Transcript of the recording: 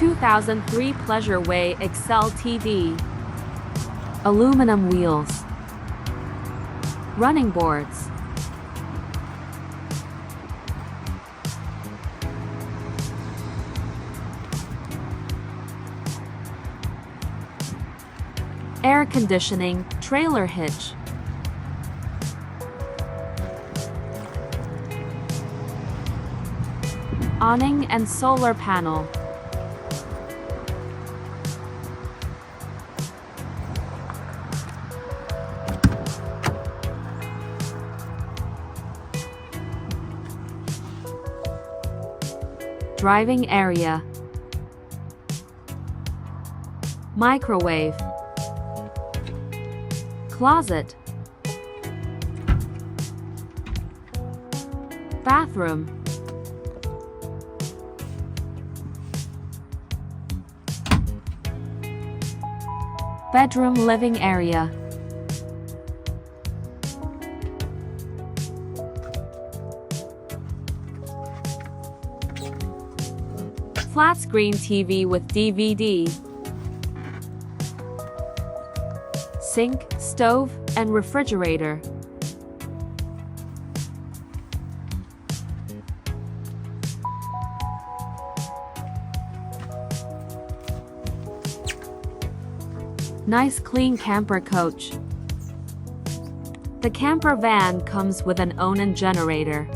2003 Pleasureway Excel TD. Aluminum wheels. Running boards. Air conditioning, trailer hitch. Awning and solar panel. Driving area. Microwave. Closet. Bathroom. Bedroom living area. Flat screen TV with DVD. Sink, stove, and refrigerator. Nice clean camper coach. The camper van comes with an own generator.